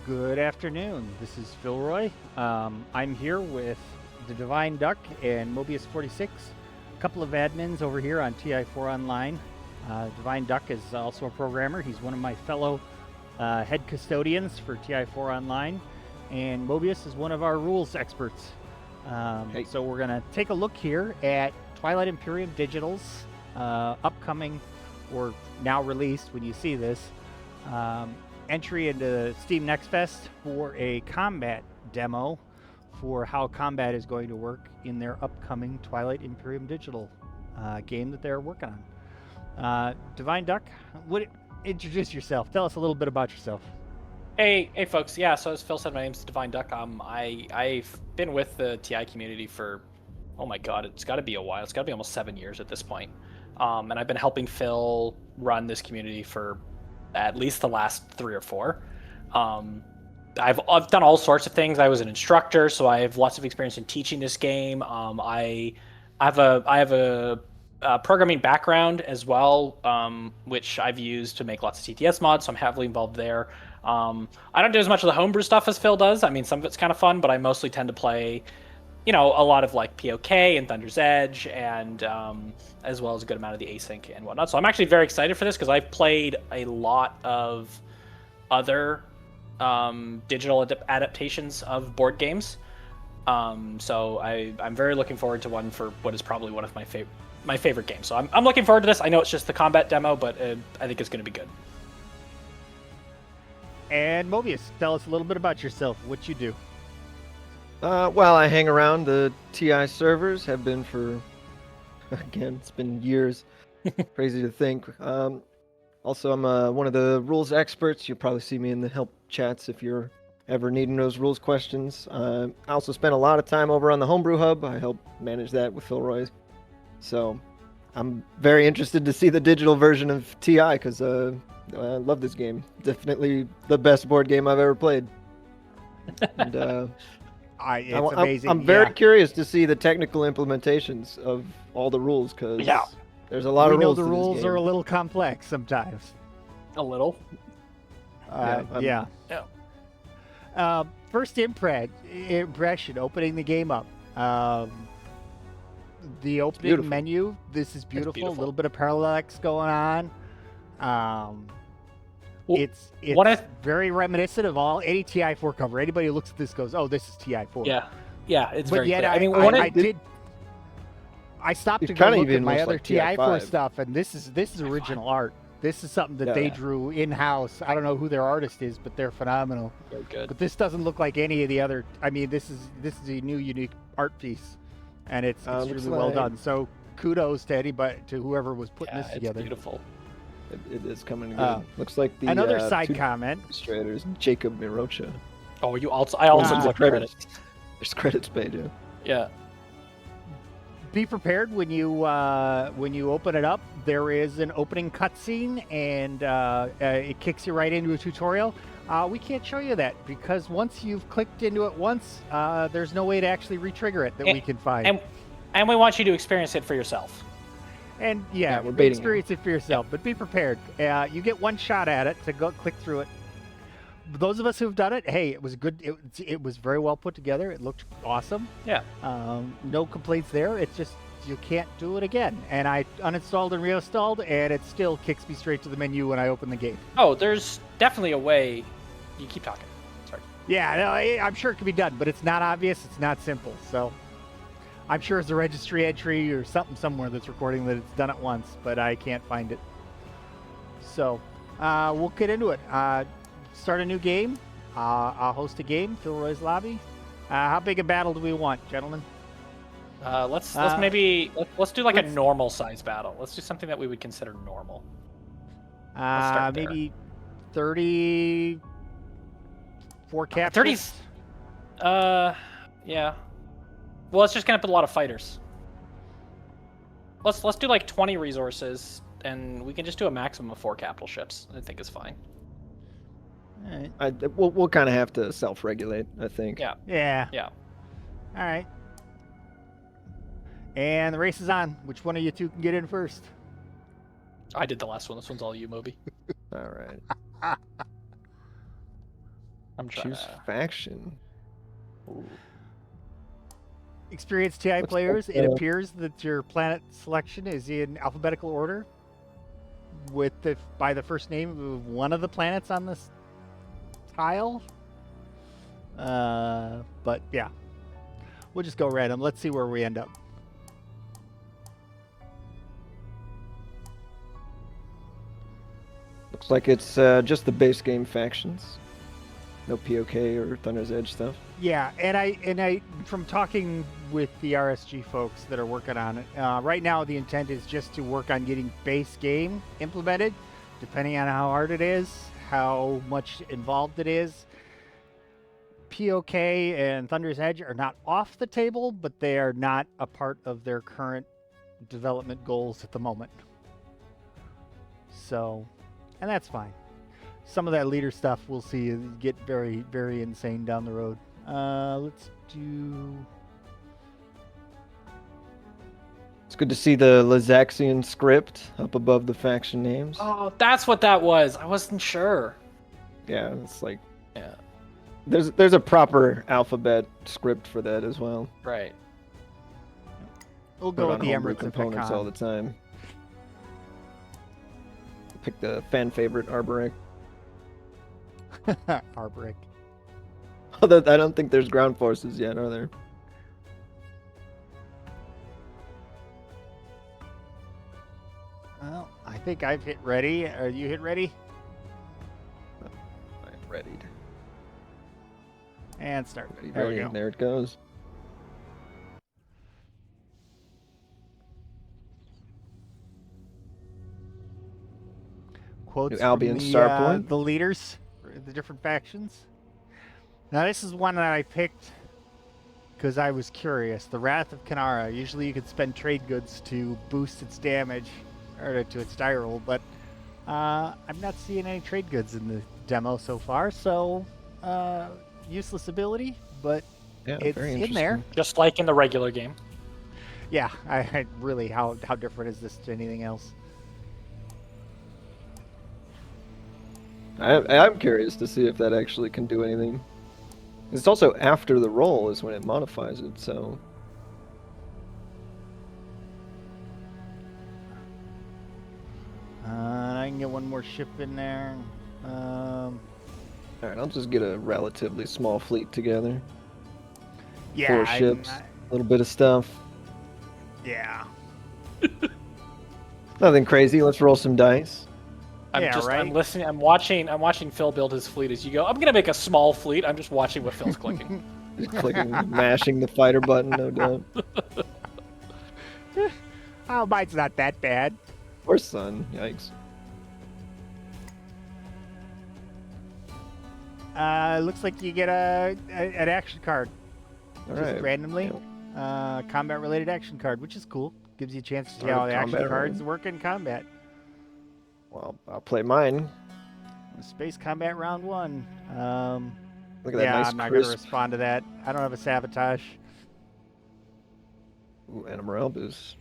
Good afternoon. This is Phil Roy. I'm here with the Divine Duck and Mobius46, a couple of admins over here on TI4 Online. Divine Duck is also a programmer. He's one of my fellow head custodians for TI4 Online, and Mobius is one of our rules experts. So we're going to take a look here at Twilight Imperium Digital's upcoming, or now released when you see this, entry into Steam Next Fest for a combat demo for how combat is going to work in their upcoming Twilight Imperium Digital game that they're working on. Divine Duck, introduce yourself. Tell us a little bit about yourself. Hey folks. Yeah, so as Phil said, my name's Divine Duck. I've been with the TI community for, oh my god, it's got to be a while. It's got to be almost 7 years at this point. And I've been helping Phil run this community for at least the last 3 or 4. I've done all sorts of things. I was an instructor, so I have lots of experience in teaching this game. I have a programming background as well, which I've used to make lots of CTS mods, so I'm heavily involved there. I don't do as much of the homebrew stuff as Phil does. I mean, some of it's kind of fun, but I mostly tend to play, a lot of like POK and Thunder's Edge, and as well as a good amount of the async and whatnot. So I'm actually very excited for this because I've played a lot of other digital adaptations of board games. So I'm very looking forward to one for what is probably one of my favorite games. So I'm looking forward to this. I know it's just the combat demo, but I think it's going to be good. And Mobius, tell us a little bit about yourself, what you do. Well, I hang around the TI servers, have been for, again, it's been years. Crazy to think. Also, I'm one of the rules experts. You'll probably see me in the help chats if you're ever needing those rules questions. I also spend a lot of time over on the Homebrew Hub. I help manage that with Phil Roy. So I'm very interested to see the digital version of TI because I love this game. Definitely the best board game I've ever played. And, it's amazing. I'm very curious to see the technical implementations of all the rules because there's a lot of rules. We know the rules are a little complex sometimes. A little. First impression, opening the game up. The opening menu. This is beautiful. A little bit of parallax going on. It's very reminiscent of any TI4 cover. Anybody who looks at this goes, "Oh, this is TI4." Yeah, it's very clear. I stopped to go look at my other TI4 stuff, and this is original art. This is something that they drew in-house. I don't know who their artist is, but they're phenomenal. Very good. But this doesn't look like any of the other. I mean, this is a new, unique art piece, and it's really well done. So kudos to whoever was putting this together. It's beautiful. It is coming good. Looks like the another side comment. Illustrators Jacob Mirocha. Oh, I also took credits. There's credits page. Yeah. Be prepared when you open it up. There is an opening cutscene, and it kicks you right into a tutorial. We can't show you that because once you've clicked into it once, there's no way to actually re-trigger it we can find. And we want you to experience it for yourself. And we're experience it for yourself, but be prepared. You get one shot at it to go click through it. Those of us who've done it, hey, it was good. It was very well put together. It looked awesome. Yeah. No complaints there. It's just you can't do it again. And I uninstalled and reinstalled, and it still kicks me straight to the menu when I open the game. Oh, there's definitely a way. You keep talking. Sorry. Yeah, no, I'm sure it can be done, but it's not obvious. It's not simple. So I'm sure it's a registry entry or something somewhere that's recording that it's done it once, but I can't find it. So we'll get into it. Start a new game. I'll host a game, Phil Roy's Lobby. How big a battle do we want, gentlemen? Let's do like a normal size battle. Let's do something that we would consider normal. Maybe 30. 4 captures. 30s. Yeah. Well, it's just gonna put a lot of fighters. Let's do like 20 resources, and we can just do a maximum of 4 capital ships. I think is fine. All right. We'll kind of have to self-regulate, I think. Yeah. All right. And the race is on. Which one of you two can get in first? I did the last one. This one's all you, Moby. All right. I'm trying Choose to. faction. Ooh. Experienced TI Looks players, like, it appears that your planet selection is in alphabetical order with by the first name of one of the planets on this tile. But yeah, we'll just go random. Let's see where we end up. Looks like it's just the base game factions. No POK or Thunder's Edge stuff. Yeah, and I from talking with the RSG folks that are working on it, right now the intent is just to work on getting base game implemented, depending on how hard it is, how much involved it is. POK and Thunder's Edge are not off the table, but they are not a part of their current development goals at the moment. So, and that's fine. Some of that leader stuff we'll see get very, very insane down the road. Let's do... It's good to see the Lazaxian script up above the faction names. Oh, that's what that was. I wasn't sure. Yeah, it's like Yeah. there's a proper alphabet script for that as well. Right. We'll Put go it with on the homebrew Emirates components all the time. Pick the fan favorite Arboric. Arboric. Although I don't think there's ground forces yet, are there? Well, I think I've hit ready. Are you hit ready? I'm readied. And start. Ready, There we ready. go. There it goes. Quotes New Albion from star point. the leaders, for the different factions. Now this is one that I picked because I was curious. The Wrath of Kanara. Usually you can spend trade goods to boost its damage or to its die roll, but I'm not seeing any trade goods in the demo so far. So useless ability, but Yeah, it's very in there. Just like in the regular game. Yeah, I really how different is this to anything else? I'm curious to see if that actually can do anything. It's also after the roll is when it modifies it, so... I can get one more ship in there. Alright, I'll just get a relatively small fleet together. Yeah, 4 ships, a little bit of stuff. Yeah. Nothing crazy, let's roll some dice. I'm Yeah, right? I'm listening. I'm watching Phil build his fleet as you go. I'm gonna make a small fleet. I'm just watching what Phil's clicking. Just clicking, mashing the fighter button, no doubt. Oh, mine's not that bad. Or sun, yikes. Looks like you get an action card. Just Alright. randomly. Combat related action card, which is cool. Gives you a chance to see Alright, how the action combat cards related. work in combat. Well, I'll play mine. Space combat round 1. Look at that Yeah, nice I'm not going to crisp. respond to that. I don't have a sabotage. Ooh, Animorelbus.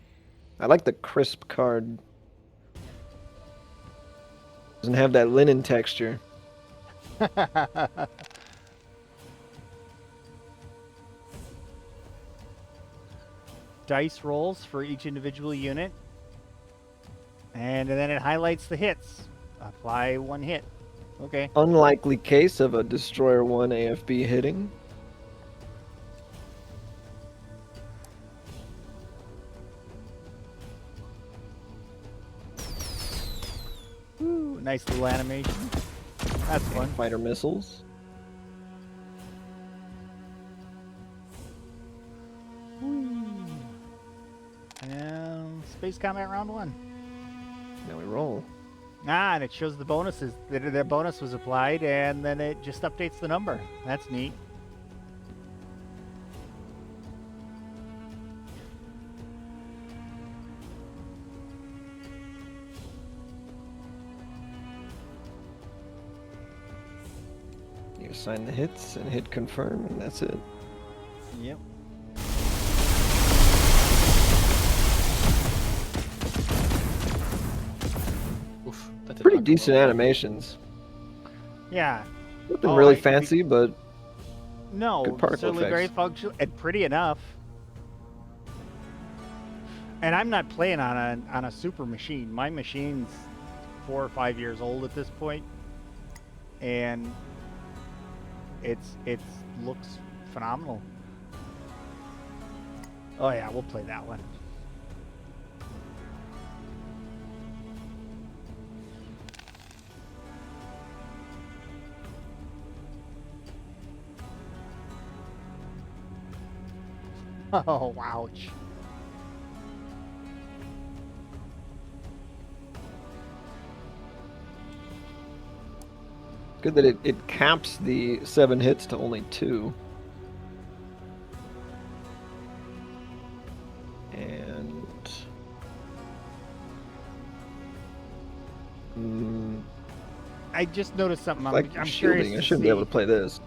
I like the crisp card. Doesn't have that linen texture. Dice rolls for each individual unit. And then it highlights the hits. Apply 1 hit. Okay. Unlikely case of a Destroyer 1 AFB hitting. Ooh, nice little animation. That's fun. Fighter missiles. And Space Combat Round 1. Now we roll. Ah, and it shows the bonuses. The bonus was applied, and then it just updates the number. That's neat. You assign the hits and hit confirm, and that's it. Yep. Oof, that did Pretty not go decent well. animations. Yeah. Nothing Oh, really I- fancy, but No, Good particle certainly very effects. functional and pretty enough. And I'm not playing on a super machine. My machine's 4 or 5 years old at this point, and it's looks phenomenal. Oh yeah, we'll play that one. Oh, ouch. good that it caps the 7 hits to only 2. And I just noticed something. like I'm shielding. curious I to shouldn't see. be able to play this.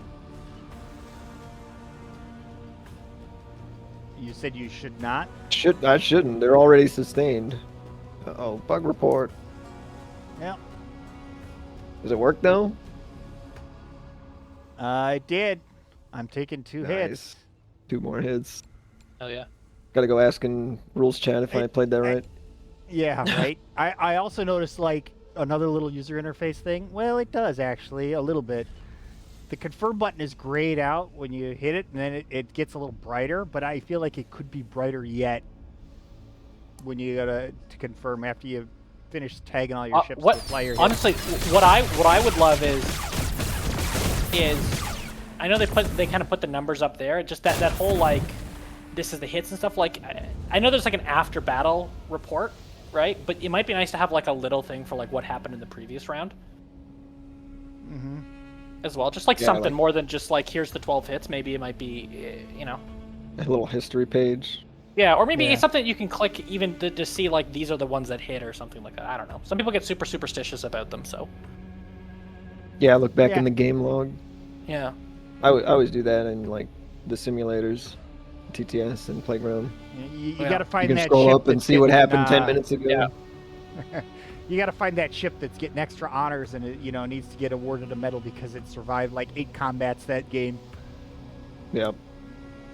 You said you should not? I shouldn't. They're already sustained. Uh-oh, bug report. Yeah. Does it work though? I did. I'm taking 2 hits. Nice. 2 more hits. Oh yeah. Gotta go ask in rules chat if I played that right. Yeah, right. I also noticed like another little user interface thing. Well, it does actually a little bit. The confirm button is grayed out when you hit it, and then it gets a little brighter. But I feel like it could be brighter yet when you gotta to confirm after you finish tagging all your ships to apply your hit. Honestly, what I would love is I know they kind of put the numbers up there. Just that whole like this is the hits and stuff. Like I know there's like an after battle report, right? But it might be nice to have like a little thing for like what happened in the previous round. Mm-hmm. As well, just like Yeah, something like- more than just like here's the 12 hits. Maybe it might be, you know. A little history page. Yeah, or maybe Yeah. it's something you can click even to see like these are the ones that hit or something like that. I don't know. Some people get super superstitious about them, so Yeah, look back Yeah. in the game log. yeah. I always do that in like the simulators, TTS and Playground. You Yeah. gotta You find can that scroll ship up and that's see what getting, happened 10 minutes ago. yeah. You got to find that ship that's getting extra honors and it, needs to get awarded a medal because it survived like 8 combats that game. Yep.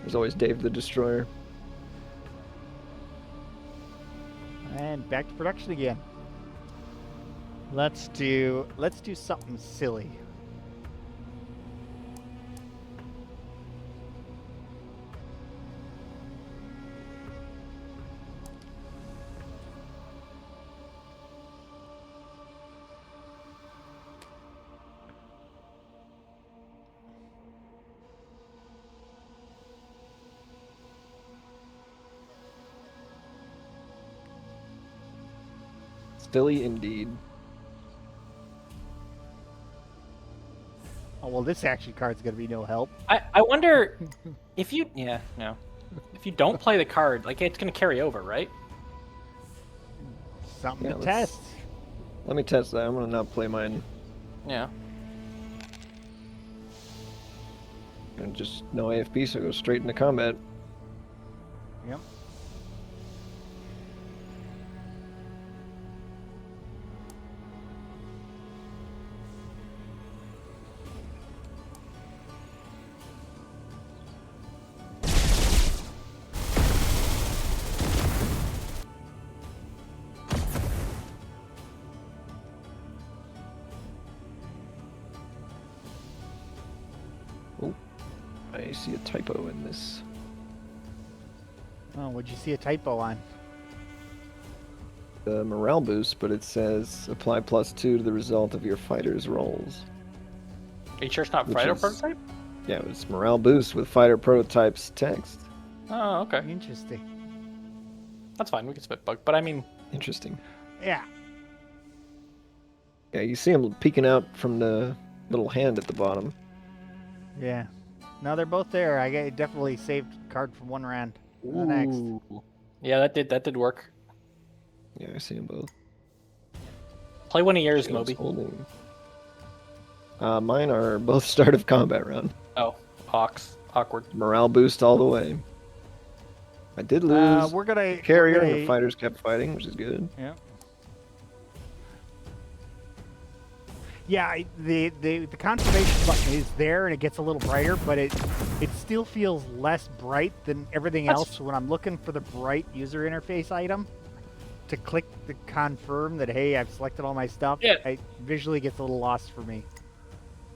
There's always Dave the Destroyer. And back to production again. Let's do something silly. Silly indeed. Oh well, this action card's gonna be no help. I wonder if you if you don't play the card, like it's gonna carry over, right? Something Yeah, to let's- test. Let me test that. I'm gonna not play mine. Yeah. And just no AFP, so go straight into combat. Yep. I see a typo in this. Oh, what'd you see a typo on? The morale boost, but it says apply +2 to the result of your fighter's rolls. Are you sure it's not Which fighter is- prototype? Yeah, it's morale boost with fighter prototypes text. Oh, okay. Interesting. That's fine. We can spit bug, but I mean, Interesting. Yeah. Yeah, you see him peeking out from the little hand at the bottom. Yeah. No, they're both there. I definitely saved card from one round. Next. ooh. Yeah, that did work. Yeah, I see them both. Play one of yours, Shields Moby. holding. Mine are both start of combat round. Oh, Hawks. Awkward. Morale boost all the way. I did lose We're gonna carrier, we're and gonna- the fighters kept fighting, which is good. Yeah. Yeah, the conservation button is there and it gets a little brighter, but it still feels less bright than everything else. So when I'm looking for the bright user interface item to click the confirm that hey, I've selected all my stuff, it visually gets a little lost for me.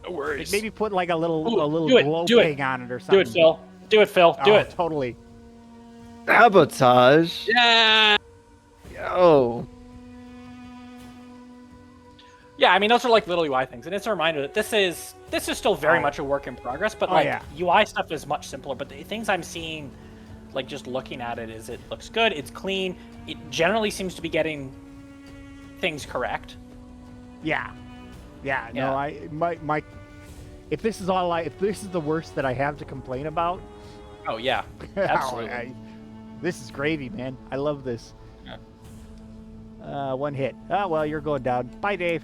No worries. Maybe put like a little do it, glow do it. ping on it or something. Do it, Phil. Do it, Phil. Do it. Totally. Sabotage. Yeah. Oh. Yeah, I mean those are like little UI things, and it's a reminder that this is still very much a work in progress. But UI stuff is much simpler. But the things I'm seeing, like just looking at it, is it looks good, it's clean, it generally seems to be getting things correct. Yeah. No, my if this is the worst that I have to complain about. Oh yeah, absolutely. This is gravy, man. I love this. Yeah. One hit. Oh well, you're going down. Bye, Dave.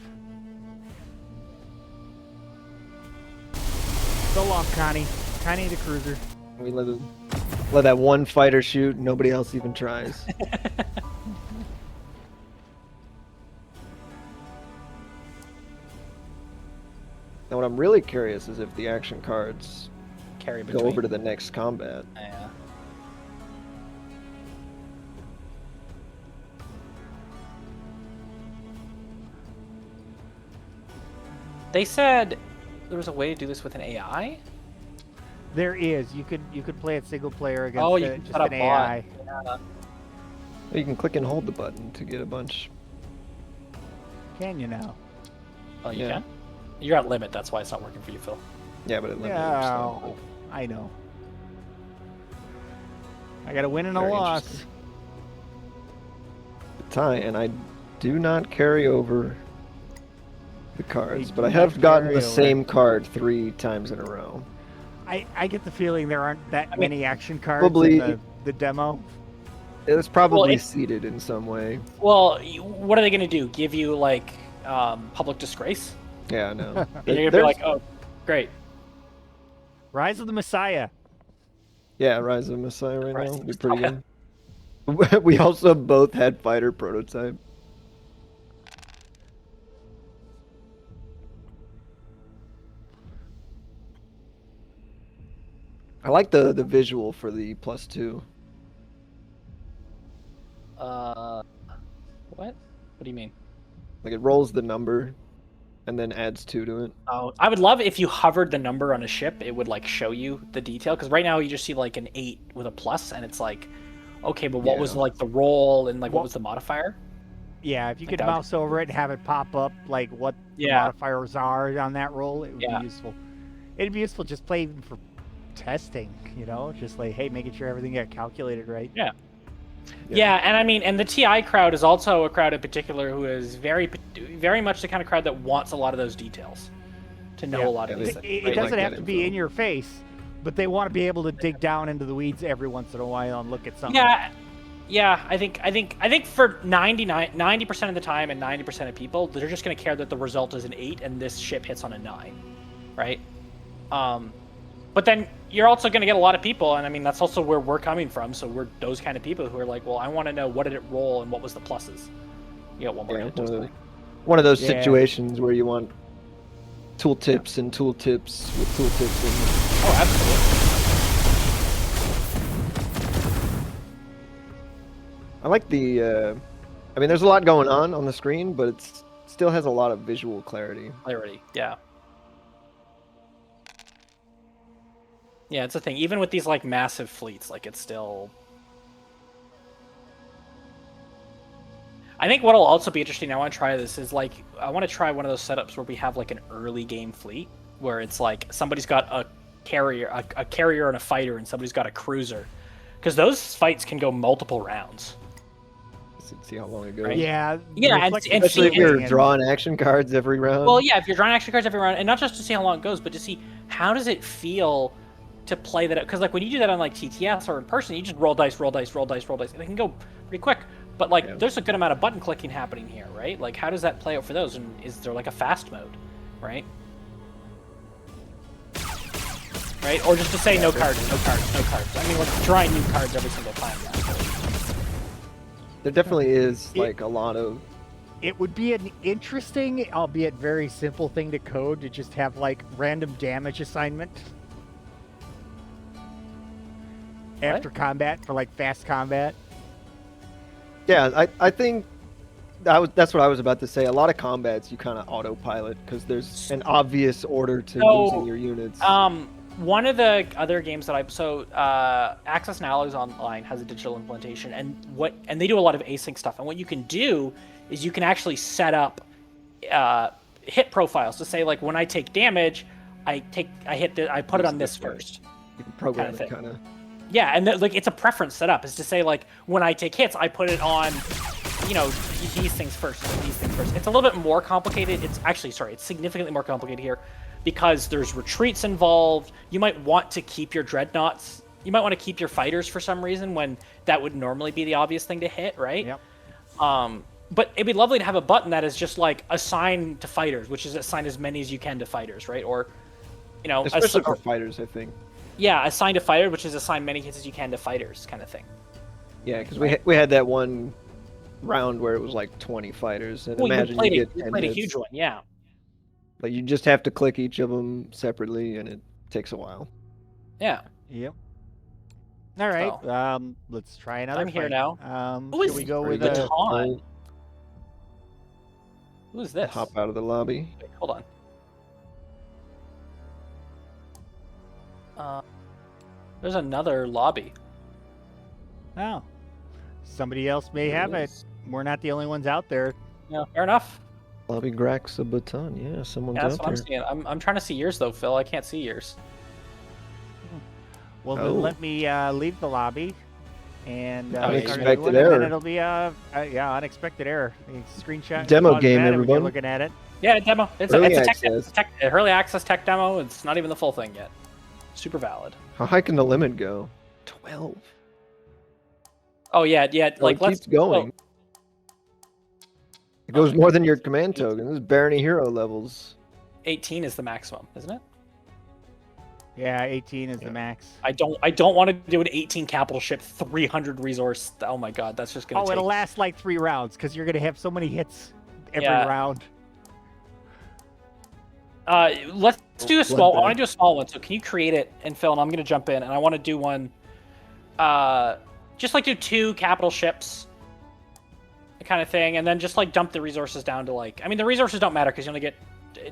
So long, Connie. Connie the cruiser. We let that one fighter shoot. Nobody else even tries. Now, what I'm really curious is if the action cards Carry go between. over to the next combat. Yeah. They said there was a way to do this with an AI. There is. You could play it single player against Oh, you can just set up an AI. Yeah. You can click and hold the button to get a bunch. Can you now? Oh, you Yeah. can? You're at limit, that's why it's not working for you, Phil. Yeah, but it limits No, I know. I got a win and a Very loss. interesting. Tie, and I do not carry over the cards, You but do I not have gotten carry the over. same card 3 times in a row. I get the feeling there aren't that many action cards probably- in the demo. It's probably it's- seeded in some way. Well, what are they going to do? Give you, like, public disgrace? Yeah, I know. And you're going to be There's- like, oh, great. Rise of the Messiah. Yeah, Rise of the Messiah right Rise now of would the be pretty good. We also both had fighter prototype. I like the visual for the +2. What? What do you mean? Like it rolls the number and then adds 2 to it. Oh, I would love if you hovered the number on a ship, it would like show you the detail. Because right now you just see like an 8 with a plus, and it's like, okay, but what was Yeah. like the roll and like what Well- was the modifier? Yeah, if you Like could that would- mouse over it and have it pop up like what the Yeah. modifiers are on that roll, it would Yeah. be useful. It'd be useful just play even for testing, you know, just like hey, making sure everything got calculated right. Yeah. Yeah, and I mean, and the TI crowd is also a crowd in particular who is very much the kind of crowd that wants a lot of those details, to know Yeah. a lot of Yeah, these It, things. it right? doesn't like have that to be info. in your face, but they want to be able to dig down into the weeds every once in a while and look at something. Yeah, I think for 90% of the time and 90% of people, they're just going to care that the result is an 8 and this ship hits on a 9, right? But then you're also going to get a lot of people, and I mean that's also where we're coming from. So we're those kind of people who are like, well, I want to know what did it roll and what was the pluses. You got one more Yeah, hit. one of those Yeah. situations where you want tooltips and tooltips with tooltips and Oh, absolutely. I like the I mean there's a lot going on the screen, but it still has a lot of visual clarity. Clarity, yeah. Yeah, it's a thing. Even with these like massive fleets, like it's still. I think what'll also be interesting. I want to try this. Is like I want to try one of those setups where we have like an early game fleet, where it's like somebody's got a carrier, a carrier and a fighter, and somebody's got a cruiser, because those fights can go multiple rounds. See how long it goes. Right. Yeah. Yeah, and Especially if see- you're and- drawing action cards every round. Well, yeah, if you're drawing action cards every round, and not just to see how long it goes, but to see how does it feel to play that. Because like when you do that on like TTS or in person, you just roll dice, roll dice, roll dice, roll dice, and it can go pretty quick. But like, Yeah. there's a good amount of button clicking happening here, right? Like, how does that play out for those? And is there like a fast mode, right? Right? Or just to say no cards, no cards, no cards. I mean, we're drawing new cards every single time now. There definitely is like a lot of It would be an interesting, albeit very simple thing to code to just have like random damage assignment after combat for like fast combat. Yeah, I think that's what I was about to say. A lot of combats you kind of autopilot because there's an obvious order to losing your units. One of the other games that Access Now is Online has a digital implementation, and they do a lot of async stuff. And what you can do is you can actually set up hit profiles to say, like, when I take damage, I put it on this first. You can program it kind of. Yeah, and like it's a preference set up is to say, like, when I take hits, I put it on, these things first, and these things first. It's a little bit more complicated. It's significantly more complicated here because there's retreats involved. You might want to keep your dreadnoughts. You might want to keep your fighters for some reason when that would normally be the obvious thing to hit, right? Yep. But it'd be lovely to have a button that is just like assign to fighters, which is assign as many as you can to fighters, right? Or, especially for fighters, I think. Yeah, assign to fighter, which is assign many hits as you can to fighters, kind of thing. Yeah, because we had that one round where it was like 20 fighters, and imagine you played a huge one, yeah. But you just have to click each of them separately, and it takes a while. Yeah. Yep. All right. So, let's try another. I'm here now. Should we go with Digtal? Who is this? Hop out of the lobby. Wait, hold on. There's another lobby. Oh. Somebody else may have it. We're not the only ones out there. Yeah, fair enough. Lobby Grax a baton. Yeah, someone's out that's what there. I'm seeing. I'm trying to see yours though, Phil. I can't see yours. Well, then let me leave the lobby and unexpected error. And it'll be unexpected error. Screenshot. Demo game, everyone. You're looking at it. Yeah, demo. It's early a early access tech demo. It's not even the full thing yet. Super valid. How high can the limit go? 12. Oh yeah. Like it keeps going. It goes more than your command token. This is barony hero levels. 18 is the maximum, isn't it? Yeah, 18 is the max. I don't want to do an 18 capital ship, 300 resource. Oh my god, that's just gonna. It'll last like 3 rounds because you're gonna have so many hits every round. Let's do a small. I want to do a small one. So can you create it, and Phil, and I'm gonna jump in, and I want to do one. Just like do 2 capital ships, kind of thing, and then just like dump the resources down to like. I mean, the resources don't matter because you only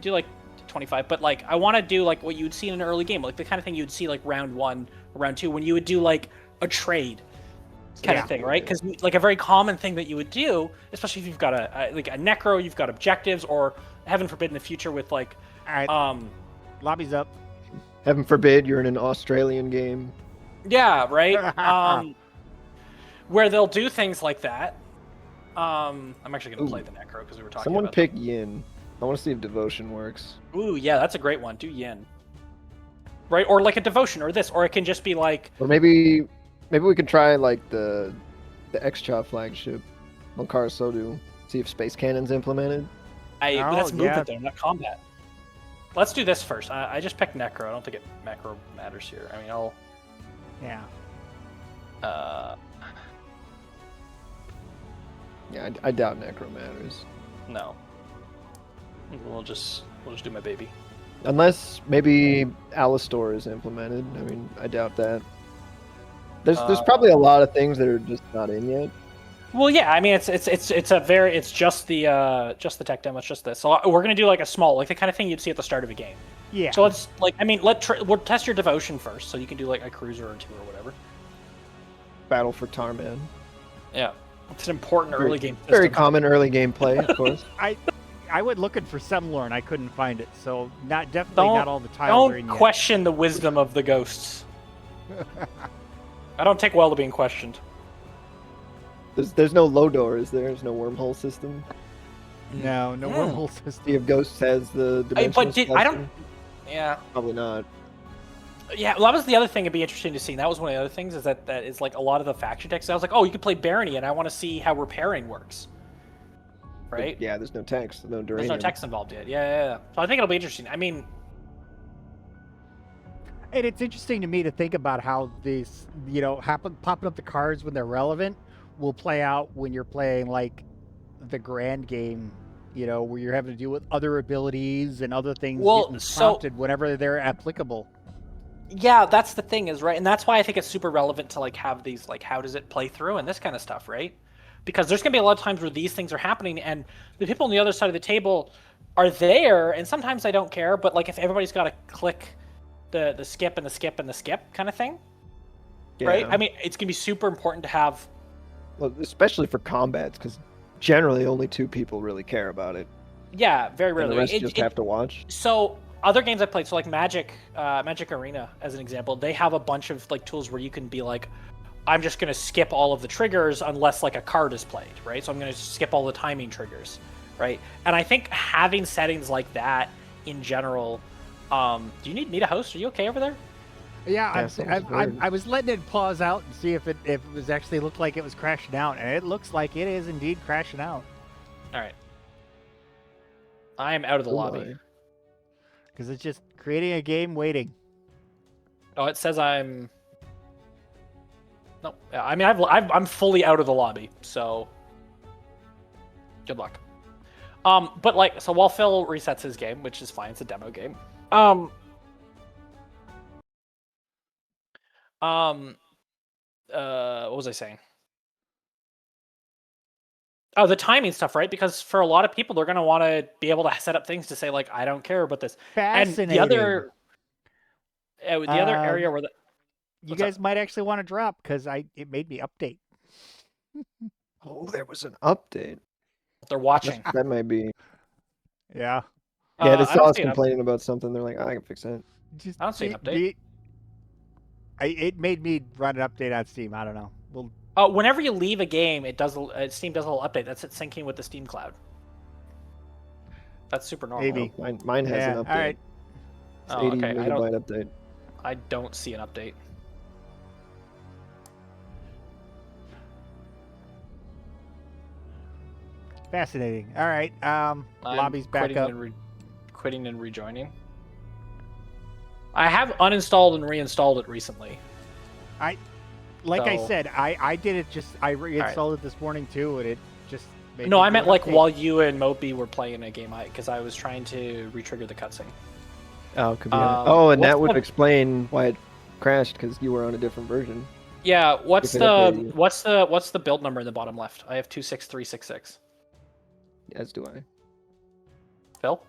do like 25, but like I want to do like what you'd see in an early game, like the kind of thing you'd see like round 1 or round 2 when you would do like a trade kind of thing, right? Because like a very common thing that you would do, especially if you've got a necro, you've got objectives, or heaven forbid in the future with like lobby's up. Heaven forbid you're in an Australian game. Yeah, right. Where they'll do things like that. I'm actually gonna play the necro because we were talking. Someone about pick Yin. I want to see if devotion works. Ooh, yeah, that's a great one. Do Yin. Right, or like a devotion, or this, or it can just be like. Or maybe we can try like the X-Cha flagship, Monkara Sodu. See if space cannon's implemented. That's movement though, not combat. Let's do this first. I just picked necro. I don't think macro matters here. I mean, I'll. Yeah. Yeah, I doubt necro matters. No. We'll just do my baby. Unless maybe Alistor is implemented. I mean, I doubt that. There's probably a lot of things that are just not in yet. Well, yeah. I mean, it's just the tech demo. It's just this. So we're gonna do like a small, like the kind of thing you'd see at the start of a game. Yeah. So let's we'll test your devotion first, so you can do like a cruiser or 2 or whatever. Battle for Tarman. Yeah, it's an important early game system. Very common early game play, of course. I went looking for Semlor and I couldn't find it, so not all the tiles are in yet. Don't question the wisdom of the ghosts. I don't take well to being questioned. There's no low door, is there? There's no wormhole system. No wormhole system. See if Ghosts has the dimensional. I don't. Yeah. Probably not. Yeah, well, that was the other thing. It'd be interesting to see. And that was one of the other things is that is like a lot of the faction decks. I was like, oh, you can play Barony, and I want to see how repairing works. Right? But yeah, there's no tanks, no Duranium. There's no text involved yet. Yeah. So I think it'll be interesting. I mean, and it's interesting to me to think about how these, popping up the cards when they're relevant will play out when you're playing like the grand game, where you're having to deal with other abilities and other things Well, getting so prompted whenever they're applicable. yeah, that's the thing is, right? And that's why I think it's super relevant to like have these like how does it play through and this kind of stuff, right? Because there's gonna be a lot of times where these things are happening and the people on the other side of the table are there, and sometimes I don't care, but like if everybody's got to click the skip and the skip and the skip kind of thing, right? Yeah. I mean, it's gonna be super important to have. Well, especially for combats, because generally only 2 people really care about it. Yeah, very And rarely. the rest just have to watch. So other games I played, so like Magic Arena as an example, they have a bunch of like tools where you can be like, I'm just gonna skip all of the triggers unless like a card is played, right? So I'm gonna skip all the timing triggers, right? And I think having settings like that in general. Do you need me to host? Are you okay over there? Yeah, sounds weird. I was letting it pause out and see if it was actually looked like it was crashing out, and it looks like it is indeed crashing out. All right. I am out of the Oh lobby. my. Because it's just creating a game waiting. Oh, it says I'm. No, I mean I'm fully out of the lobby, so good luck. But like, so while Phil resets his game, which is fine, it's a demo game. What was I saying? Oh, the timing stuff, right? Because for a lot of people, they're gonna want to be able to set up things to say like, I don't care about this. Fascinating. And the other area where you guys might actually want to drop because it made me update. Oh, there was an update. they're watching. That might be. Yeah. Yeah, they I saw don't us see an complaining about something. They're like, I can fix that. Just I don't see an update. It made me run an update on Steam. I don't know. Well, Whenever you leave a game, Steam does a little update. That's it syncing with the Steam cloud. That's super normal. Maybe. Oh, mine has yeah. an update. All right. It's Oh, 80 okay. megabyte update. I don't see an update. Fascinating. All right. Lobby's back up. Quitting and rejoining. I have uninstalled and reinstalled it recently. Like I So- said, I did it I reinstalled it this morning too, and it just made No, me I do meant an like update. while you and Mopey were playing a game, because I was trying to retrigger the cutscene. Oh, could be. Um, Oh, and what's that would the- explain why it crashed because you were on a different version. Yeah, what's If it updated you. what's the build number in the bottom left? I have 26366. As do I. Phil?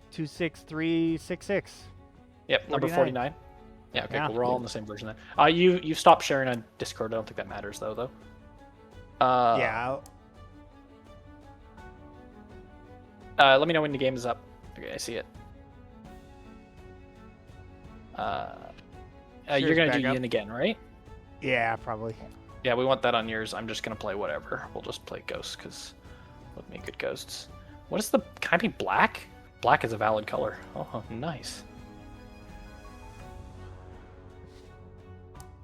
26366. Yep, number 49. Yeah, okay, Yeah. cool. We're all on the same version then. You stopped sharing on Discord. I don't think that matters though. Yeah. Let me know when the game is up. Okay, I see it. You're gonna do back up. Yin again, right? Yeah, probably. Yeah, we want that on yours. I'm just gonna play whatever. We'll just play ghosts because we'll make good ghosts. What is the? Can I be black? Black is a valid color. Oh, nice.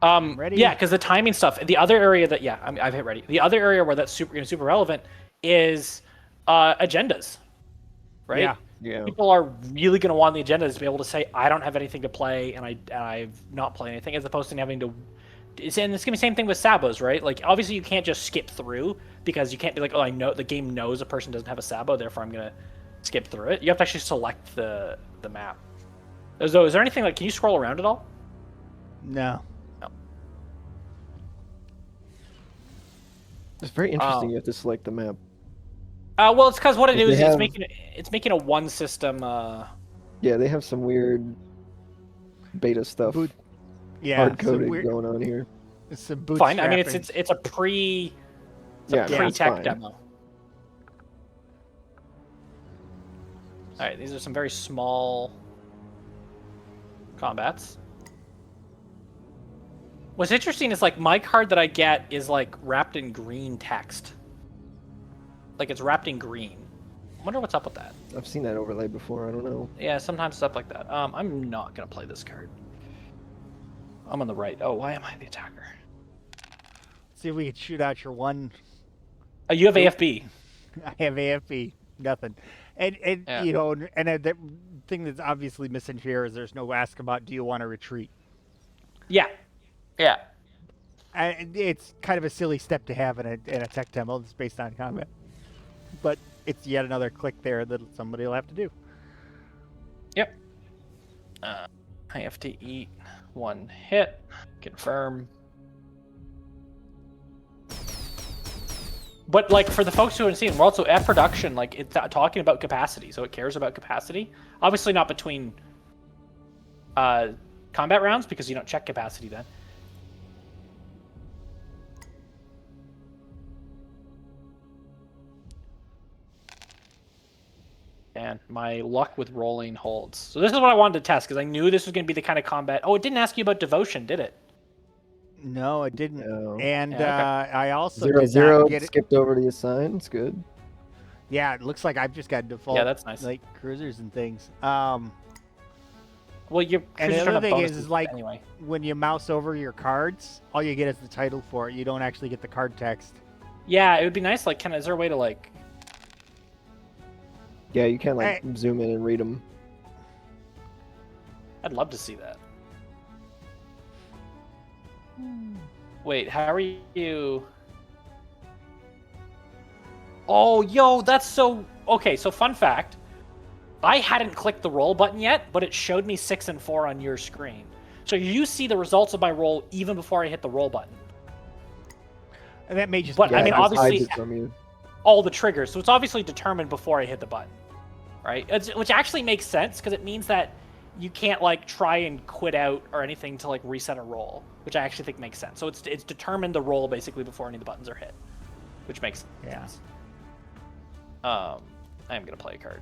Ready? Yeah, because the timing stuff. The other area that I've hit ready. The other area where that's super relevant is agendas, right? Yeah. Yeah. People are really going to want the agendas to be able to say, I don't have anything to play, and I've not played anything, as opposed to having to. And it's going to be the same thing with sabos, right? Like, obviously, you can't just skip through because you can't be like, oh, I know the game knows a person doesn't have a sabo, therefore I'm going to skip through it. You have to actually select the map. Is there anything like? Can you scroll around at all? No. It's very interesting. You have to select the map. Well, it's because what it Like is, they have- it's making a one system. Yeah, they have some weird beta stuff. Boot- Yeah. Hard some coding weird- going on here. Some Fine. I mean, bootstrapping. it's a pre Yeah, no, it's pre-tech fine. demo. All right, these are some very small combats. What's interesting is like my card that I get is like wrapped in green text. Like it's wrapped in green. I wonder what's up with that. I've seen that overlay before. I don't know. Yeah, sometimes stuff like that. I'm not gonna play this card. I'm on the right. Oh, why am I the attacker? See if we can shoot out your one. You have AFB. I have AFB. Nothing. And Yeah. you know, and the thing that's obviously missing here is there's no ask about do you want to retreat. Yeah. Yeah. It's kind of a silly step to have in a tech demo that's based on combat, but it's yet another click there that somebody will have to do. Yep. I have to eat 1 hit. Confirm. But like for the folks who haven't seen, we're also at production. Like it's talking about capacity, so it cares about capacity. Obviously not between combat rounds because you don't check capacity then. And my luck with rolling holds. So this is what I wanted to test because I knew this was going to be the kind of combat. Oh, it didn't ask you about devotion, did it? No, it didn't. No. And Yeah, okay. I also 0, did 0, not get it. skipped over the assign. It's good. Yeah, it looks like I've just got default. Yeah, that's nice. Like cruisers and things. Well, your And the cruisers other don't have thing bonuses is like anyway. when you mouse over your cards, all you get is the title for it. You don't actually get the card text. Yeah, it would be nice. Like, is there a way to like? Yeah, you can like Hey. zoom in and read them. I'd love to see that. Wait, how are you? Oh, yo, that's so... Okay, so fun fact. I hadn't clicked the roll button yet, but it showed me 6 and 4 on your screen. So you see the results of my roll even before I hit the roll button. And that may just But, be I mean, it just obviously- hides it from you. All the triggers. So it's obviously determined before I hit the button. Right? Which actually makes sense, because it means that you can't, like, try and quit out or anything to, like, reset a roll. Which I actually think makes sense. So it's determined the roll, basically, before any of the buttons are hit. Which makes sense. I am going to play a card.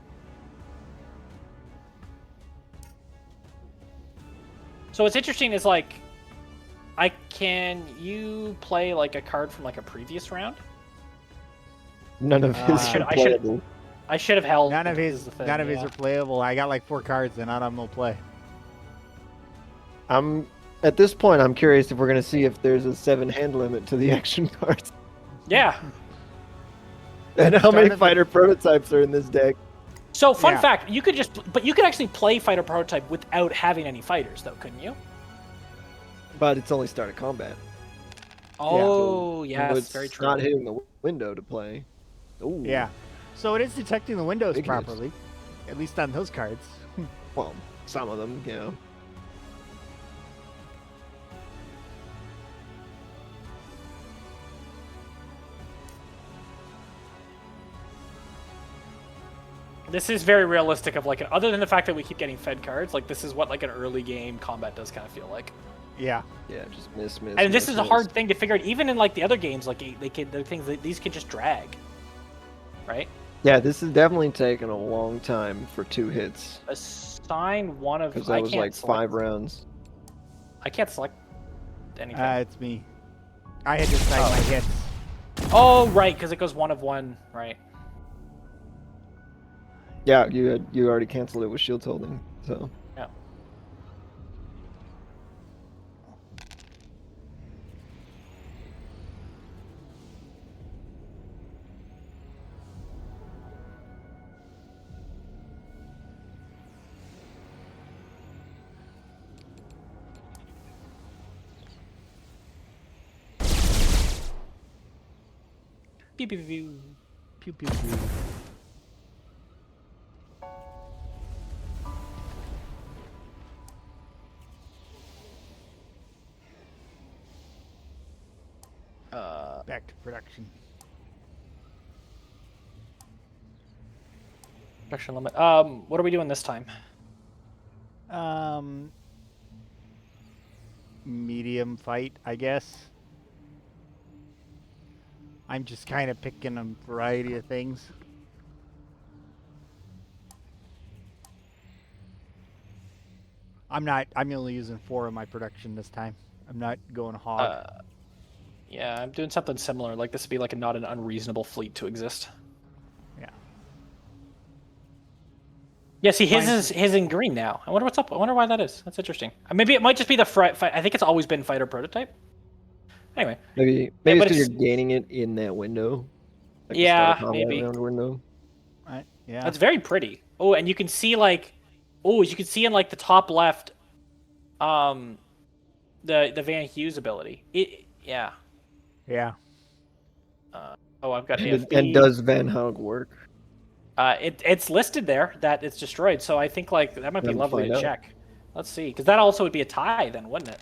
So what's interesting is, like, can you play, like, a card from, like, a previous round? None of his I are should- playable. I should have held. None of is his the thing, none of his yeah. are playable. I got like 4 cards and none of them will play. I'm at this point. I'm curious if we're gonna see if there's a 7-hand limit to the action cards, Yeah. and how many Started the- fighter prototypes are in this deck. So fun Yeah. fact, you could actually play fighter prototype without having any fighters, though, couldn't you? But it's only started combat. Oh, So yes, it's very true. not hitting the window to play. Ooh. Yeah. So it is detecting the windows Big hits. properly, at least on those cards. Well, some of them, you know. This is very realistic of like, other than the fact that we keep getting fed cards, like this is what like an early game combat does kind of feel like. Yeah. Yeah, just miss. And this is a miss. hard thing to figure out, even in like the other games, like these can just drag, right? Yeah, this is definitely taking a long time for 2 hits Assign one of. because I that was can't like select- 5 rounds. I can't select anything. It's me. I had to cite my hits. Oh, right, because it goes 1 of 1, right? Yeah, you already canceled it with shield holding, so. Yeah. Pew, pew, pew. Pew pew pew. Back to production. Production limit. What are we doing this time? Medium fight, I guess. I'm just kind of picking a variety of things. I'm only using 4 in my production this time. I'm not going hog. Yeah, I'm doing something similar. Like this would be like not an unreasonable fleet to exist. Yeah. Yeah, see, his Mine's- is his in green now. I wonder what's up. I wonder why that is. That's interesting. Maybe it might just be the fight. I think it's always been fighter prototype. Anyway, Maybe Yeah, it's but because it's- you're gaining it in that window. Like the Yeah, start of combat maybe. round window. Right? Yeah. that's very pretty. Oh, and you can see like, you can see in like the top left, the Van Hughes ability. Yeah. Yeah. Oh, I've got And, AFB. and does Van Hog work? It's listed there that it's destroyed, so I think like that might be Then lovely find to out. check. Let's see, because that also would be a tie then, wouldn't it?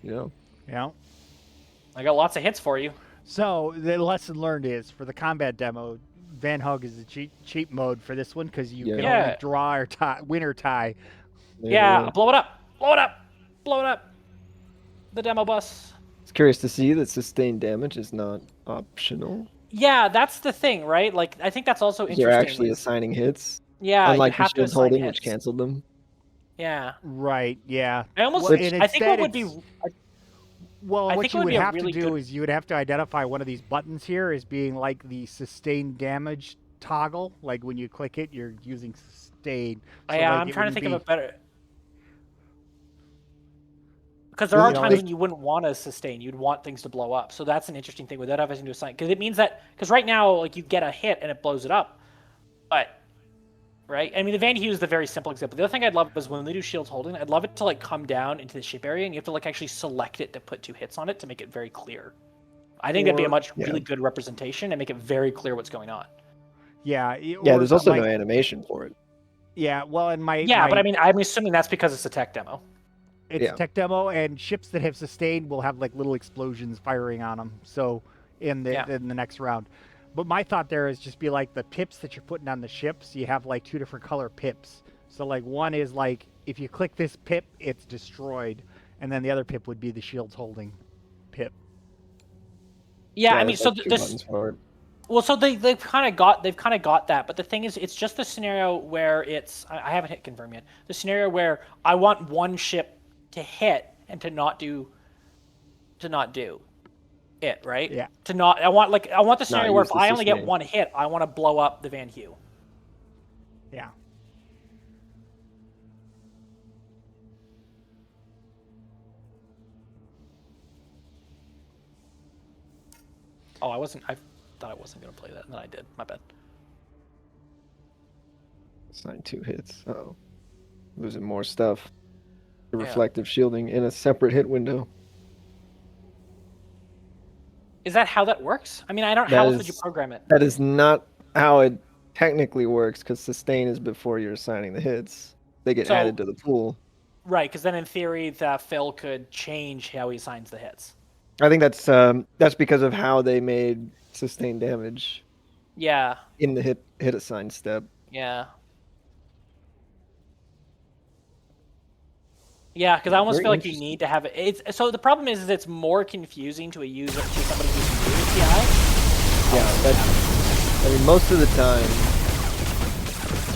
Yeah. Yeah. I got lots of hits for you. So the lesson learned is for the combat demo, Van Hug is the cheap mode for this one because you can Yeah. only draw or tie, win or tie. Yeah, blow it up, blow it up, blow it up. The demo bus. It's curious to see that sustained damage is not optional. Yeah, that's the thing, right? Like, I think that's also interesting. You're actually assigning hits. Yeah, Unlike you the have to shield assign holding, hits. which canceled them. Yeah. Right. Yeah. I almost. Well, and I think what instead would be. it's- Well, I what think it you would would be a have really to do good- is you would have to identify one of these buttons here as being like the sustained damage toggle. Like when you click it, you're using sustain. So Yeah, like I'm it trying to wouldn't think of be- a better. Because there Well, are you know, times like- when you wouldn't want to sustain. You'd want things to blow up. So that's an interesting thing without having to assign. Because it means that. Because right now, like you get a hit and it blows it up, but. Right? I mean, the Van Hugh is the very simple example. The other thing I'd love is when they do shields holding, I'd love it to like come down into the ship area and you have to like actually select it to put 2 hits on it to make it very clear. I think that'd be a much really good representation and make it very clear what's going on. Yeah. Yeah, or there's also like- no animation for it. Yeah. Well, and But I mean, I'm assuming that's because it's a tech demo. It's Yeah. a tech demo, and ships that have sustained will have like little explosions firing on them. So in the next round. But my thought there is just be like the pips that you're putting on the ships. You have like 2 different color pips. So like one is like if you click this pip, it's destroyed, and then the other pip would be the shields holding pip. Yeah, I mean, there's so like 2 this. buttons for it. Well, so they've kind of got that, but the thing is, it's just the scenario where it's I haven't hit confirm yet. The scenario where I want one ship to hit and to not do it, right? Yeah. I want the scenario where use if the I only get sustain. one hit, I want to blow up the Van Hugh. Yeah. Oh, I thought I wasn't gonna play that, and then I did. My bad. Assign 2 hits. Oh, losing more stuff. The Yeah. reflective shielding in a separate hit window. Is that how that works? I mean, I don't. That How else would you is- program it? That is not how it technically works, because sustain is before you're assigning the hits. They get So- added to the pool. Right, because then in theory, that Phil could change how he assigns the hits. I think that's because of how they made sustained damage Yeah. in the hit assign step. Yeah. Yeah, because I almost Very feel like you interesting. need to have it. So the problem is it's more confusing to a user, to somebody who's new to TI. Yeah, that's. I mean, most of the time,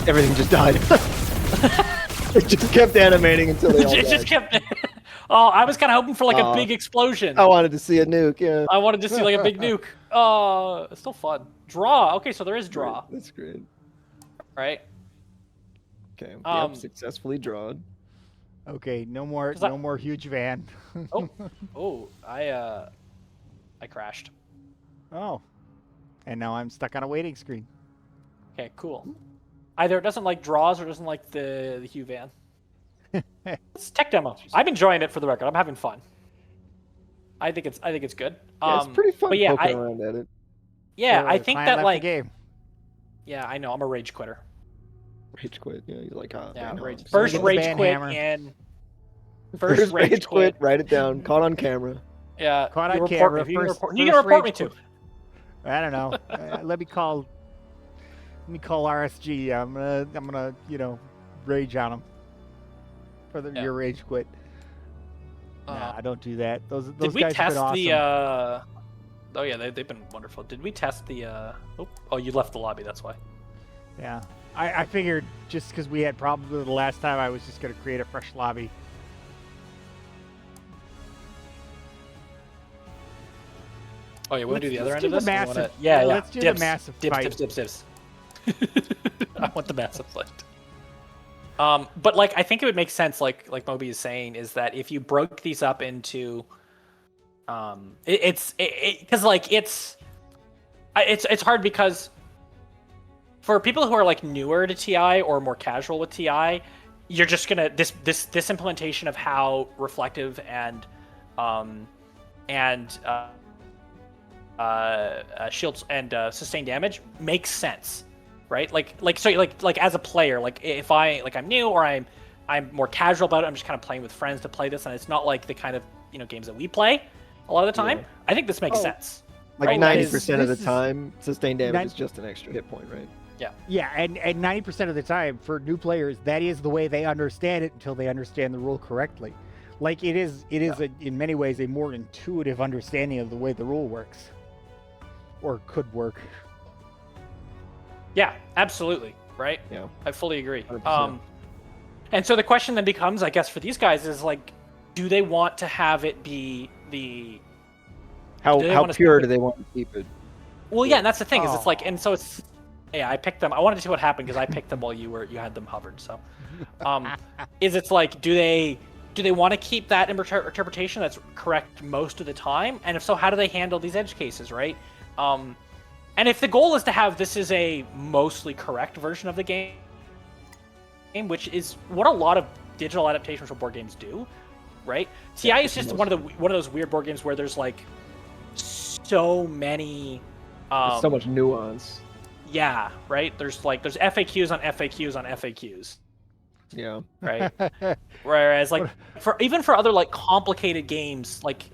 everything just died. It just kept animating until they all It died. just kept. Oh, I was kind of hoping for like a Aw. big explosion. I wanted to see a nuke. Yeah. I wanted to see like a big nuke. Oh, it's still fun. Draw. Okay, so there is draw, That's great. right? Okay. Um, Yep, successfully drawn. Okay. No more. 'Cause I- No more huge van. Oh, I crashed. Oh. And now I'm stuck on a waiting screen. Okay, cool. Either it doesn't like draws or it doesn't like the Hugh van. It's a tech demo. I'm enjoying it for the record. I'm having fun. I think it's good. Yeah, it's pretty fun but yeah, poking around at it. Yeah, So I the think client that left the like game. yeah, I know. I'm a rage quitter. Rage quit. Yeah, he's like, Yeah, man, rage. I'm First Get the rage ban quit hammer. and First rage quit. Write it down. Caught on camera. Yeah, Caught you on report camera, me. You can first- report, you can first report me rage too. quit. I don't know. Let me call. Let me call RSG. I'm gonna rage on them for Yeah. your rage quit. Nah, don't do that. Those Did we guys have test been awesome. the? Oh yeah, they've been wonderful. Did we test the? Oh, you left the lobby. That's why. Yeah, I figured just because we had problems with it the last time, I was just gonna create a fresh lobby. Oh yeah, we want to do the other Let's end do of the this. Or we wanna- massive- Yeah, yeah. let's do the Dibs. massive Dibs, fight. dibs, dibs, dibs. I want the massive fight. But like I think it would make sense, like Moby is saying, is that if you broke these up into, it's hard because for people who are like newer to TI or more casual with TI, you're just gonna this implementation of how reflective and and shields and sustained damage makes sense, right? Like as a player, like if I'm new or I'm more casual about it, I'm just kind of playing with friends to play this, and it's not like the kind of games that we play a lot of the time. Yeah. I think this makes sense. Like Right, 90% of the this is- time, sustained damage is just an extra hit point, right? Yeah, and 90% of the time for new players, that is the way they understand it until they understand the rule correctly. Like it is in many ways a more intuitive understanding of the way the rule works, or could work. Yeah, absolutely, right? Yeah. I fully agree. 100%. And so the question then becomes, I guess, for these guys is like, do they want to have it be the How do they how wanna pure stick do they want to keep it? well, yeah, and that's the thing is it's like, Aw. and so it's yeah, I picked them. I wanted to see what happened because I picked them while you had them hovered. So, it's like, do they want to keep that interpretation that's correct most of the time? And if so, how do they handle these edge cases, right? And if the goal is to have this is a mostly correct version of the game, which is what a lot of digital adaptations for board games do, right? TI is just one of those weird board games where there's like so many There's so much nuance. yeah, right? There's FAQs on FAQs on FAQs, Yeah. right? Whereas like for other like complicated games like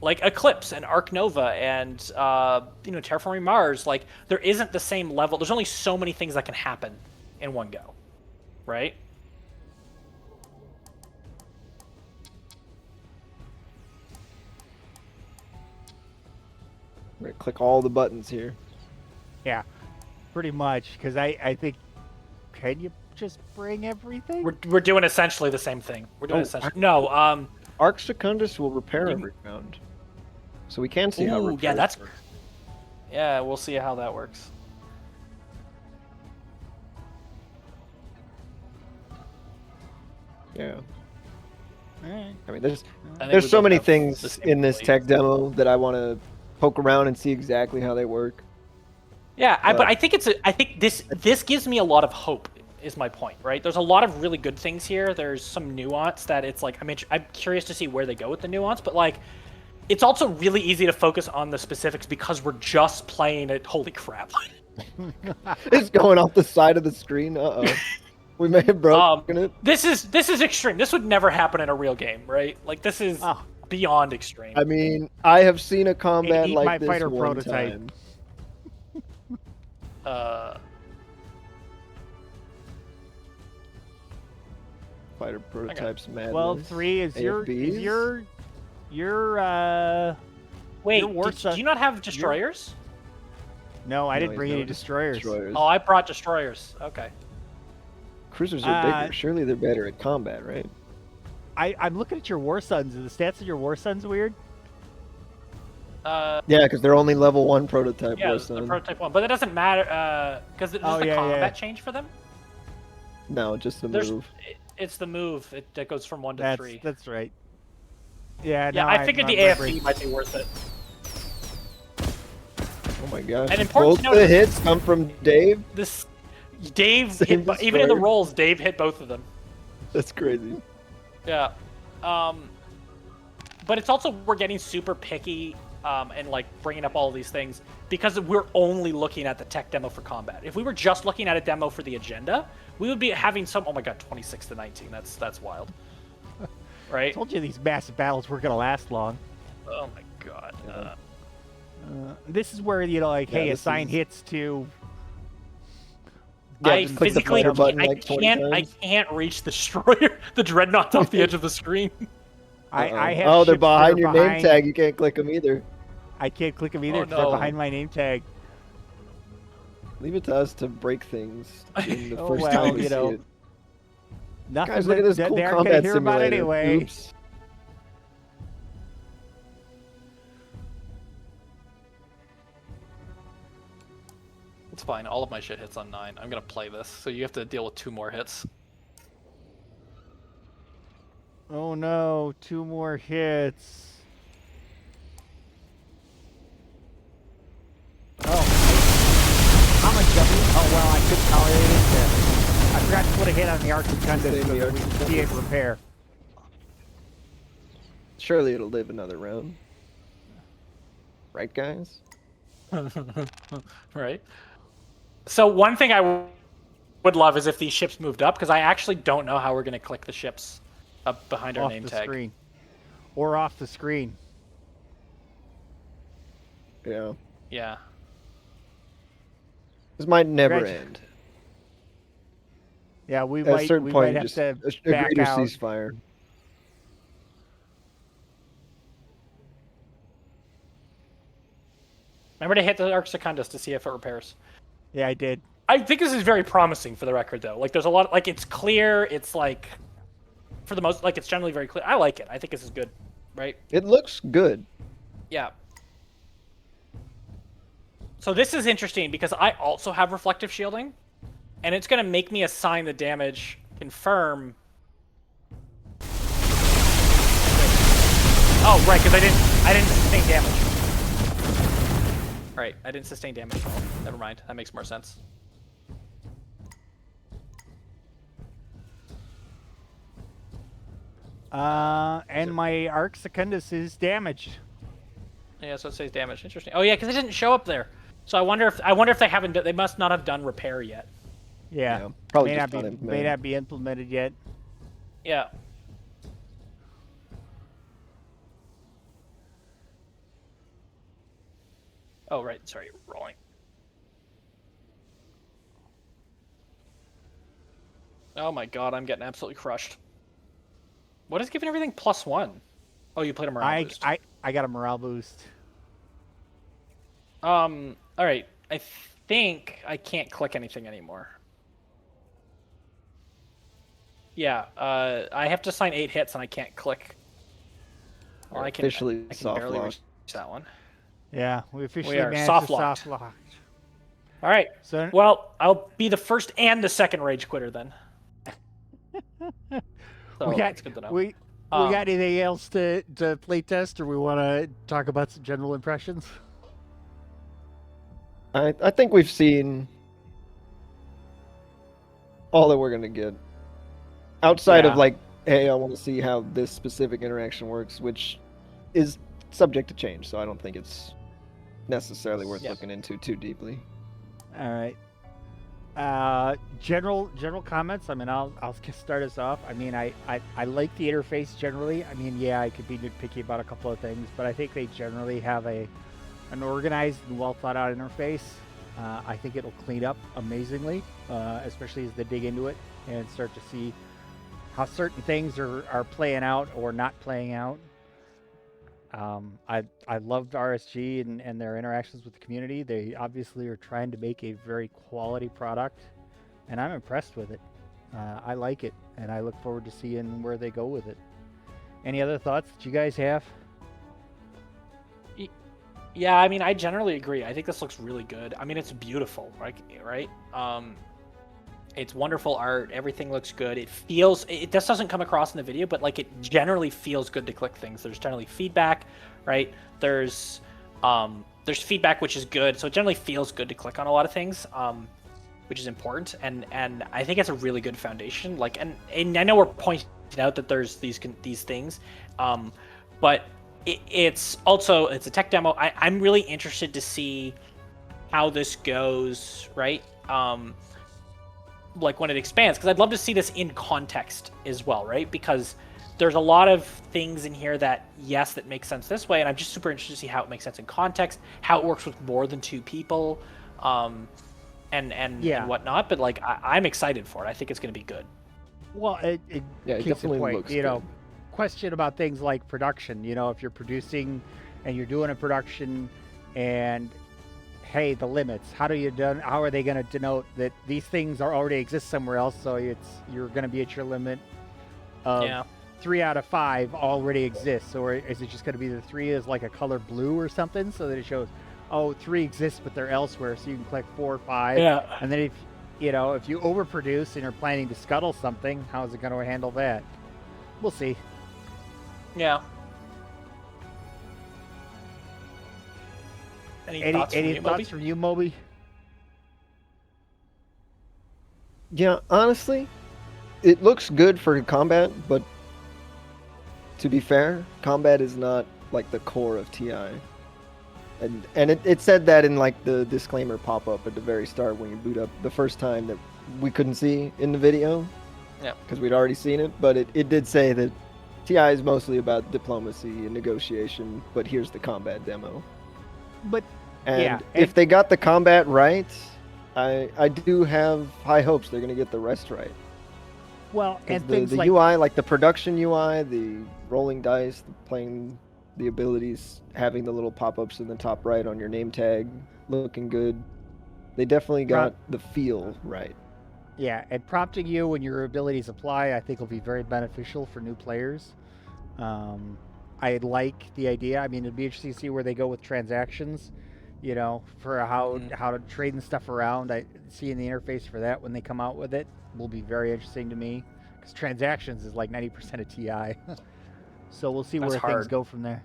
Eclipse and Arc Nova and Terraforming Mars, like there isn't the same level. There's only so many things that can happen in one go, right? We're gonna click all the buttons here. Yeah, pretty much. Because I think, can you just bring everything? We're doing essentially the same thing. We're doing Oh, essentially no. Arc Secundus will repair You- every round. So we can see how Ooh, repairs yeah, that's work. yeah. We'll see how that works. Yeah. Alright. I mean, there's I think there's we so both many have the things same in this belief. tech demo that I want to poke around and see exactly how they work. Yeah, but I think I think this gives me a lot of hope. Is my point, right? There's a lot of really good things here. There's some nuance that it's like I'm curious to see where they go with the nuance, but like it's also really easy to focus on the specifics because we're just playing it. Holy crap! It's going off the side of the screen. Uh-oh. We may have broken it. This is extreme. This would never happen in a real game, right? Like this is Oh. beyond extreme. I mean, I have seen a combat Eat like My this Fighter one prototype. time. Fighter prototypes madness. Well, 3 is AFBs? your Wait, your war do son- you not have destroyers? No, I No, didn't he's bring no any destroyers. destroyers. Oh, I brought destroyers. Okay. Cruisers are Uh, bigger. Surely they're better at combat, right? I'm looking at your War Sons. Are the stats of your War Sons weird? Yeah, because they're only level 1 prototype. Yeah, War the Son. prototype one, but it doesn't matter because does Oh, the yeah, combat yeah. change for them? No, just the There's- move. It's the move that goes from 1 to 3. That's right. Yeah, Yeah, no, I figured I'm the remembering. AFB might be worth it. Oh my gosh. And important Both to note the is- hits come from Dave? This Dave Same hit, even in the destroyer. rolls, Dave hit both of them. That's crazy. Yeah. But it's also we're getting super picky and like bringing up all of these things because we're only looking at the tech demo for combat. If we were just looking at a demo for the agenda, we would be having some. Oh my god, 26 to 19. That's wild. I Right? told you these massive battles weren't gonna last long. Oh my god. This is where like, Yeah, hey, this assign is- hits to. Yeah, I just click the physically fighter button I like 20 can't times. reach the destroyer, the dreadnought off the edge of the screen. I Uh-oh. have. Oh, they're ships that behind are your name behind- tag. You can't click them either. I can't click them either Oh, because they're no. behind my name tag. Leave it to us to break things in the Oh, first well, time we you see know, it. Nothing Guys, look at this that cool they aren't gonna combat hear about simulator. anyway. Oops. It's fine. All of my shit hits on 9. I'm gonna play this, so you have to deal with 2 more hits. Oh no, 2 more hits. Oh. How much W? Oh well, I couldn't tolerate it. I forgot to put a hit on the Arc Secundus Save so the that Arc we can see it repair. Surely it'll live another round. Right, guys? Right. So one thing I would love is if these ships moved up, because I actually don't know how we're going to click the ships up behind our Off name the tag. screen. Or off the screen. Yeah. Yeah. This might never Reg- end. Yeah, we At a might certain we point, might have just to a back greater out. ceasefire. Remember to hit the Arc Secundus to see if it repairs. Yeah, I did. I think this is very promising for the record, though. Like, there's a lot. Like, it's clear. It's like, for the most, like, it's generally very clear. I like it. I think this is good, right? It looks good. Yeah. So this is interesting because I also have reflective shielding, and it's gonna make me assign the damage confirm. Oh, right, because I didn't sustain damage. Right, I didn't sustain damage at all. Never mind. That makes more sense. And my Arc Secundus is damaged. Yeah, so it says damage. Interesting. Oh yeah, because it didn't show up there. So I wonder if they haven't. They must not have done repair yet. Yeah, probably may just not be unimplemented. may not be implemented yet. Yeah. Oh right, sorry, rolling. Oh my god, I'm getting absolutely crushed. What is giving everything +1? Oh, you played a morale boost. I got a morale boost. All right. I think I can't click anything anymore. Yeah. I have to assign 8 hits and I can't click. Well, I can Officially I can soft barely locked. reach that one. Yeah, we officially are managed soft to locked. soft lock. All right. So Well, I'll be the first and the second rage quitter then. So we got that's good to know. we got anything else to play test, or we want to talk about some general impressions? I think we've seen all that we're gonna get. Outside Yeah. of like, hey, I want to see how this specific interaction works, which is subject to change, so I don't think it's necessarily worth Yep. looking into too deeply. All right. General comments. I mean, I'll start us off. I mean, I like the interface generally. I mean, yeah, I could be nitpicky about a couple of things, but I think they generally have an organized and well thought out interface. I think it'll clean up amazingly, especially as they dig into it and start to see how certain things are playing out or not playing out. I loved RSG and their interactions with the community. They obviously are trying to make a very quality product, and I'm impressed with it. I like it, and I look forward to seeing where they go with it. Any other thoughts that you guys have? Yeah, I mean, I generally agree. I think this looks really good. I mean, it's beautiful, right? It's wonderful art. Everything looks good. This doesn't come across in the video, but like it generally feels good to click things. There's generally feedback, right? There's feedback, which is good. So it generally feels good to click on a lot of things, which is important. And I think it's a really good foundation. Like, and I know we're pointing out that there's these things, but it's a tech demo. I'm really interested to see how this goes, right? Like when it expands, because I'd love to see this in context as well, right? Because there's a lot of things in here that make sense this way, and I'm just super interested to see how it makes sense in context, how it works with more than 2 people, and whatnot. But like, I'm excited for it. I think it's going to be good. Well, it Yeah, it case in definitely point, looks you know, good. question about things like production. You know, if you're producing and you're doing a production, and hey, the limits. How are they going to denote that these things already exist somewhere else? So you're going to be at your limit of 3 out of 5 already exists, or is it just going to be the 3 is like a color blue or something, so that it shows, 3 exists but they're elsewhere, so you can click 4 or 5. Yeah. And then if you overproduce and you're planning to scuttle something, how is it going to handle that? We'll see. Yeah. Any thoughts from from you, Moby? Yeah, honestly, it looks good for combat, but to be fair, combat is not like the core of TI. And it said that in like the disclaimer pop-up at the very start when you boot up the first time that we couldn't see in the video. Yeah. Because we'd already seen it, but it did say that TI is mostly about diplomacy and negotiation, but here's the combat demo. But And yeah, if they got the combat right, I do have high hopes they're going to get the rest right. well, 'Cause and the things like UI, like the production UI, the rolling dice, playing the abilities, having the little pop-ups in the top right on your name tag, looking good. They definitely got the feel right. yeah, and prompting you when your abilities apply, I think will be very beneficial for new players. I like the idea. I mean, it'd be interesting to see where they go with transactions. You know, for how to trade and stuff around. I seeing the interface for that when they come out with it will be very interesting to me because transactions is like 90% of TI. So we'll see That's where things hard. go from there.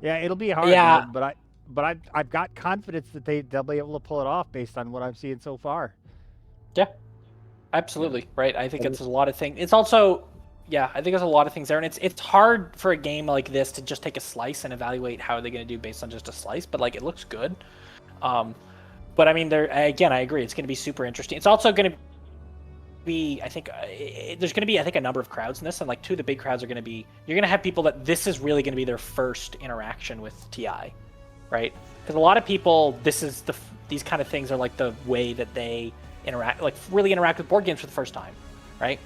Yeah, it'll be hard, Yeah. man, but I've got confidence that they'll be able to pull it off based on what I'm seeing so far. Yeah, absolutely. Right. I think it's a lot of things. It's also, yeah, I think there's a lot of things there, and it's hard for a game like this to just take a slice and evaluate how are they going to do based on just a slice. But like, it looks good. But I mean, I agree. It's going to be super interesting. It's also going to be, I think, there's going to be, I think, a number of crowds in this, and like two of the big crowds are going to be, you're going to have people that this is really going to be their first interaction with TI, right? Because a lot of people, these kind of things are like the way that they really interact with board games for the first time, right?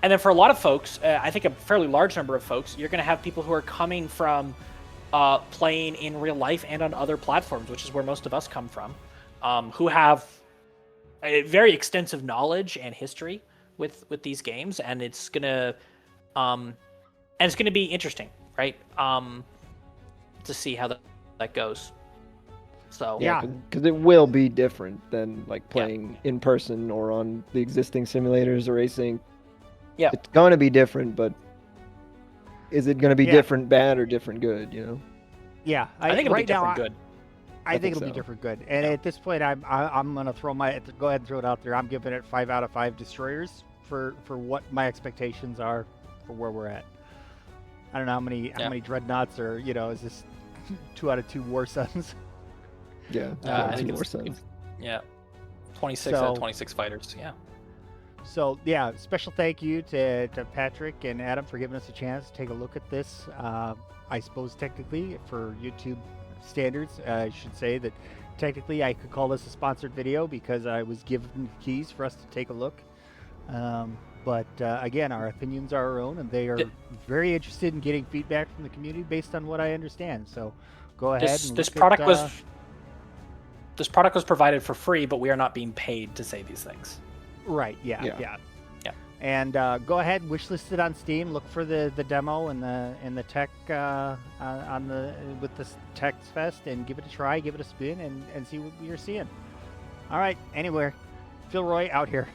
And then for a lot of folks, I think a fairly large number of folks, you're going to have people who are coming from playing in real life and on other platforms, which is where most of us come from, who have a very extensive knowledge and history with these games, and it's gonna be interesting, right? To see how that goes. So Yeah. Because it will be different than like playing in person or on the existing simulators or async. Yeah. It's going to be different, but is it going to be different bad or different good, you know? Yeah, I think it'll right be different now, good. I think it'll be so. different good. And at this point, I'm gonna go ahead and throw it out there. I'm giving it 5 out of 5 destroyers for what my expectations are for where we're at. I don't know how many dreadnoughts are. You know, is this 2 out of 2 war suns? Yeah, I think more sense. 26 out of 26 fighters. Yeah. So yeah, special thank you to Patrick and Adam for giving us a chance to take a look at this. I suppose technically for YouTube standards, I should say that technically I could call this a sponsored video because I was given the keys for us to take a look. But again, our opinions are our own, and they are very interested in getting feedback from the community based on what I understand. So go ahead. This product was provided for free, but we are not being paid to say these things. Right. Yeah. And go ahead, wishlist it on Steam. Look for the demo and the tech with the Tech Fest, and give it a try, give it a spin, and see what you're seeing. All right. Anyway, Phil Roy out here.